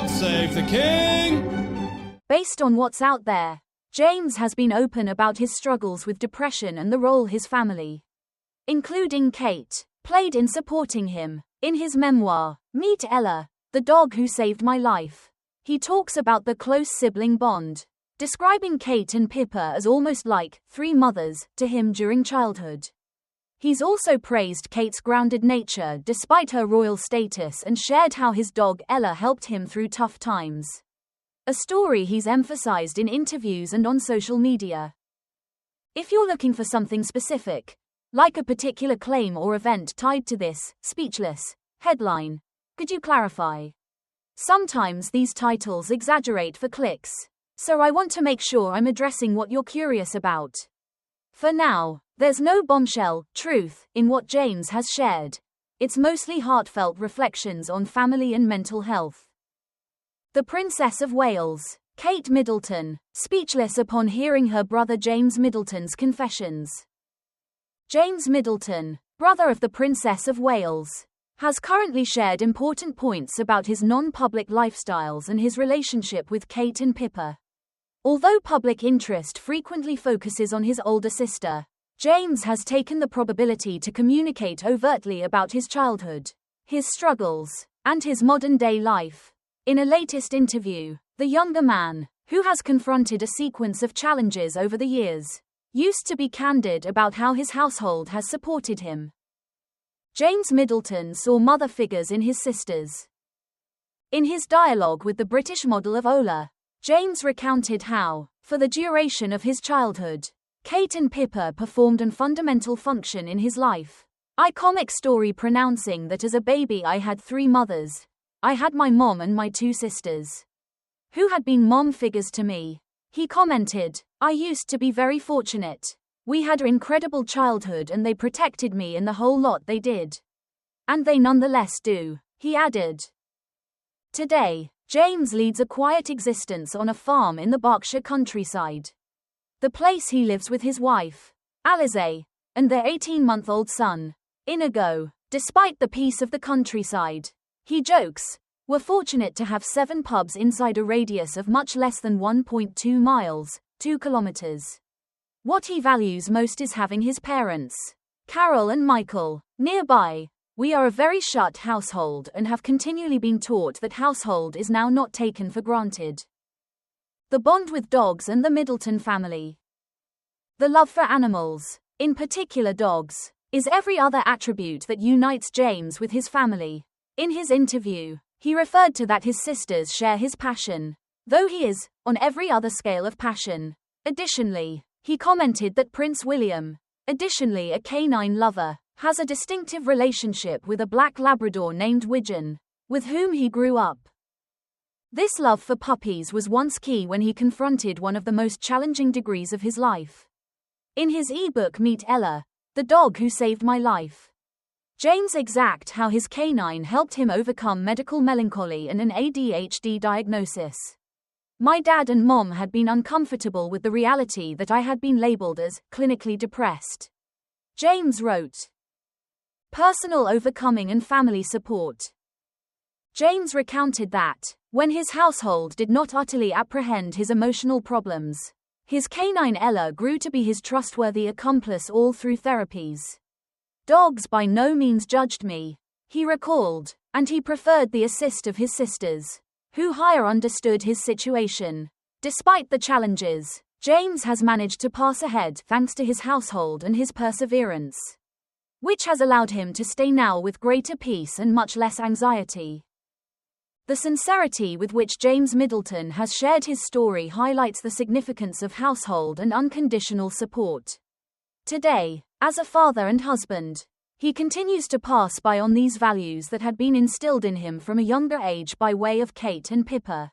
God save the King! Based on what's out there, James has been open about his struggles with depression and the role his family, including Kate, played in supporting him. In his memoir, Meet Ella, the Dog Who Saved My Life, he talks about the close sibling bond, describing Kate and Pippa as almost like three mothers to him during childhood. He's also praised Kate's grounded nature despite her royal status and shared how his dog Ella helped him through tough times, a story he's emphasized in interviews and on social media. If you're looking for something specific, like a particular claim or event tied to this speechless headline, could you clarify? Sometimes these titles exaggerate for clicks, so I want to make sure I'm addressing what you're curious about. For now, there's no bombshell truth in what James has shared. It's mostly heartfelt reflections on family and mental health. The Princess of Wales, Kate Middleton, speechless upon hearing her brother James Middleton's confessions. James Middleton, brother of the Princess of Wales, has currently shared important points about his non-public lifestyles and his relationship with Kate and Pippa. Although public interest frequently focuses on his older sister, James has taken the probability to communicate overtly about his childhood, his struggles, and his modern-day life. In a latest interview, the younger man, who has confronted a sequence of challenges over the years, used to be candid about how his household has supported him. James Middleton saw mother figures in his sisters. In his dialogue with the British model of Ola, James recounted how, for the duration of his childhood, Kate and Pippa performed a fundamental function in his life. I comic story pronouncing that as a baby I had three mothers. I had my mom and my two sisters, who had been mom figures to me. He commented, I used to be very fortunate. We had an incredible childhood and they protected me in the whole lot they did. And they nonetheless do, he added. Today, James leads a quiet existence on a farm in the Berkshire countryside. The place he lives with his wife, Alize, and their 18-month-old son, Inigo. Despite the peace of the countryside, he jokes, we're fortunate to have 7 pubs inside a radius of much less than 1.2 miles, 2 kilometers. What he values most is having his parents, Carol and Michael, nearby. We are a very shut household and have continually been taught that household is now not taken for granted. The bond with dogs and the Middleton family. The love for animals, in particular dogs, is every other attribute that unites James with his family. In his interview, he referred to that his sisters share his passion, though he is on every other scale of passion. Additionally, he commented that Prince William, additionally a canine lover, has a distinctive relationship with a black Labrador named Widgeon, with whom he grew up. This love for puppies was once key when he confronted one of the most challenging degrees of his life. In his ebook Meet Ella, the Dog Who Saved My Life, James exact how his canine helped him overcome medical melancholy and an ADHD diagnosis. My dad and mom had been uncomfortable with the reality that I had been labeled as clinically depressed. James wrote. Personal overcoming and family support. James recounted that, when his household did not utterly apprehend his emotional problems, his canine Ella grew to be his trustworthy accomplice all through therapies. Dogs by no means judged me, he recalled, and he preferred the assist of his sisters, who higher understood his situation. Despite the challenges, James has managed to pass ahead thanks to his household and his perseverance, which has allowed him to stay now with greater peace and much less anxiety. The sincerity with which James Middleton has shared his story highlights the significance of household and unconditional support. Today, as a father and husband, he continues to pass by on these values that had been instilled in him from a younger age by way of Kate and Pippa.